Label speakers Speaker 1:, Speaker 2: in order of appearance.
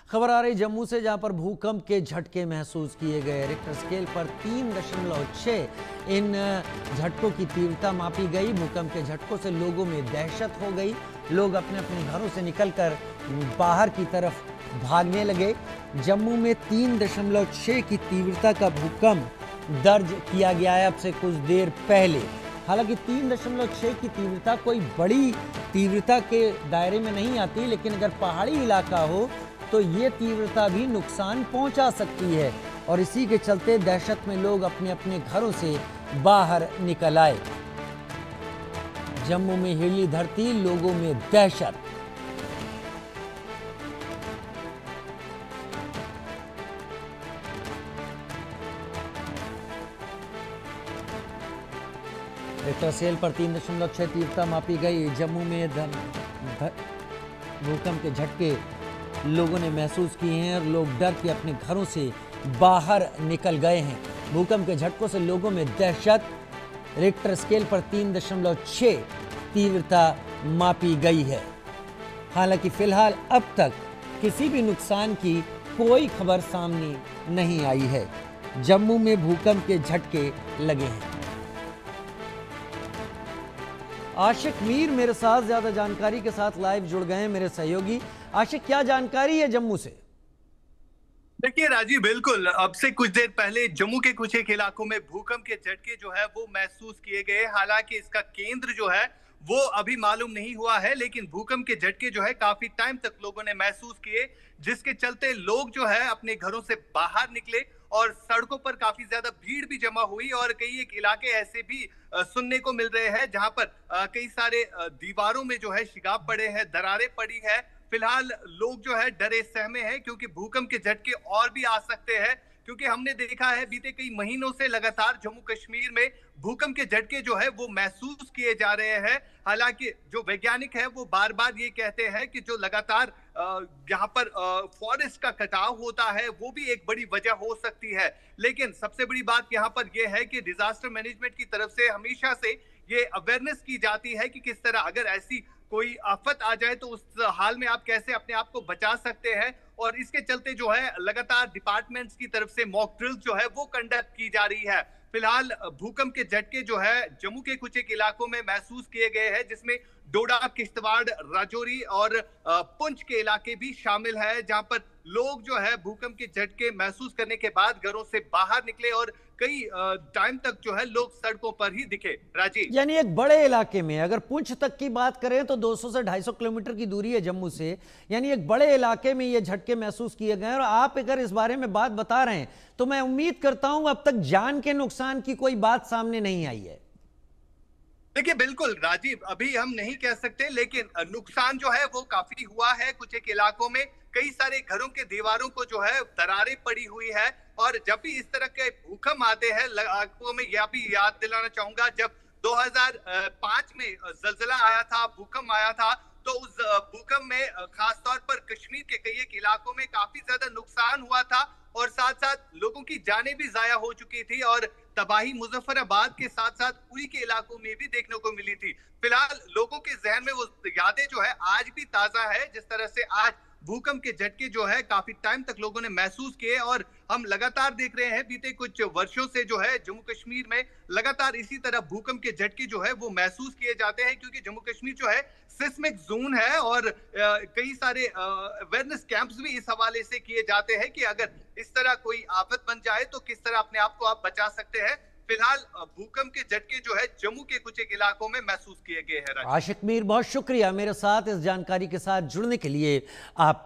Speaker 1: खबर आ रही जम्मू से, जहां पर भूकंप के झटके महसूस किए गए। रिक्टर स्केल पर 3.6 इन झटकों की तीव्रता मापी गई। भूकंप के झटकों से लोगों में दहशत हो गई। लोग अपने अपने घरों से निकलकर बाहर की तरफ भागने लगे। जम्मू में 3.6 की तीव्रता का भूकंप दर्ज किया गया है अब से कुछ देर पहले। हालांकि 3.6 की तीव्रता कोई बड़ी तीव्रता के दायरे में नहीं आती, लेकिन अगर पहाड़ी इलाका हो तो ये तीव्रता भी नुकसान पहुंचा सकती है और इसी के चलते दहशत में लोग अपने अपने घरों से बाहर निकल आए। जम्मू में हिली धरती, लोगों में दहशत। रिक्टर स्केल पर 3.6 तीव्रता मापी गई। जम्मू में भूकंप के झटके लोगों ने महसूस किए हैं और लोग डर के अपने घरों से बाहर निकल गए हैं। भूकंप के झटकों से लोगों में दहशत। रिक्टर स्केल पर 3.6 तीव्रता मापी गई है। हालांकि फिलहाल अब तक किसी भी नुकसान की कोई खबर सामने नहीं आई है। जम्मू में भूकंप के झटके लगे हैं। आशिक मीर मेरे साथ ज्यादा जानकारी के साथ लाइव जुड़ गए हैं, मेरे सहयोगी। आशिक, क्या जानकारी है जम्मू से?
Speaker 2: देखिए राजीव, बिल्कुल अब से कुछ देर पहले जम्मू के कुछ एक इलाकों में भूकंप के झटके जो है वो महसूस किए गए। हालांकि इसका केंद्र जो है वो अभी मालूम नहीं हुआ है, लेकिन भूकंप के झटके जो है काफी टाइम तक लोगों ने महसूस किए, जिसके चलते लोग जो है अपने घरों से बाहर निकले और सड़कों पर काफी ज्यादा भीड़ भी जमा हुई। और कई एक इलाके ऐसे भी सुनने को मिल रहे हैं जहां पर कई सारे दीवारों में जो है शिगाब पड़े हैं, दरारें पड़ी है। फिलहाल लोग जो है डरे सहमे हैं, क्योंकि भूकंप के झटके और भी आ सकते हैं। क्योंकि हमने देखा है बीते कई महीनों से लगातार जम्मू कश्मीर में भूकंप के झटके जो है वो महसूस किए जा रहे हैं। हालांकि जो वैज्ञानिक है वो बार बार ये कहते हैं कि जो लगातार यहाँ पर फॉरेस्ट का कटाव होता है वो भी एक बड़ी वजह हो सकती है। लेकिन सबसे बड़ी बात यहाँ पर यह है कि डिजास्टर मैनेजमेंट की तरफ से हमेशा से ये अवेयरनेस की जाती है कि किस तरह अगर ऐसी कोई आफत आ जाए तो उस हाल में आप कैसे अपने आप को बचा सकते हैं। और इसके चलते जो है लगातार डिपार्टमेंट्स की तरफ से मॉक ड्रिल जो है वो कंडक्ट की जा रही है। फिलहाल भूकंप के झटके जो है जम्मू के कुछ एक इलाकों में महसूस किए गए हैं, जिसमें डोडा, किश्तवाड़, राजौरी और पुंछ के इलाके भी शामिल है, जहां पर लोग जो है भूकंप के झटके महसूस करने के बाद घरों से बाहर निकले और कई टाइम तक जो है लोग सड़कों पर ही दिखे। राजीव,
Speaker 1: यानी एक बड़े इलाके में, अगर पुंछ तक की बात करें तो 200 से 250 किलोमीटर की दूरी है जम्मू से, यानी एक बड़े इलाके में ये झटके महसूस किए गए। और आप अगर इस बारे में बात बता रहे हैं तो मैं उम्मीद करता हूं अब तक जान के नुकसान की कोई बात सामने नहीं आई है।
Speaker 2: देखिए बिल्कुल राजीव, अभी हम नहीं कह सकते, लेकिन नुकसान जो है वो काफी हुआ है। कुछ एक इलाकों में कई सारे घरों के दीवारों को जो है दरारें पड़ी हुई है। और जब भी इस तरह के भूकंप आते हैं, आपको मैं यह भी याद दिलाना चाहूंगा, जब 2005 में जलजला आया था, भूकंप आया था, तो उस भूकंप में खासतौर पर कश्मीर के कई एक इलाकों में काफी ज्यादा नुकसान हुआ था और साथ साथ लोगों की जानें भी जाया हो चुकी थी और तबाही मुजफ्फराबाद के साथ साथ उरी के इलाकों में भी देखने को मिली थी। फिलहाल लोगों के जहन में वो यादें जो है आज भी ताजा है, जिस तरह से आज भूकंप के झटके जो है काफी टाइम तक लोगों ने महसूस किए। और हम लगातार देख रहे हैं बीते कुछ वर्षों से जो है जम्मू कश्मीर में लगातार इसी तरह भूकंप के झटके जो है वो महसूस किए जाते हैं, क्योंकि जम्मू कश्मीर जो है सिस्मिक जोन है और कई सारे अवेयरनेस कैंप्स भी इस हवाले से किए जाते हैं कि अगर इस तरह कोई आफत बन जाए तो किस तरह अपने आप को आप बचा सकते हैं। फिलहाल भूकंप के झटके जो है जम्मू के कुछ एक इलाकों में महसूस किए गए हैं।
Speaker 1: आशिक मीर, बहुत शुक्रिया मेरे साथ इस जानकारी के साथ जुड़ने के लिए। आप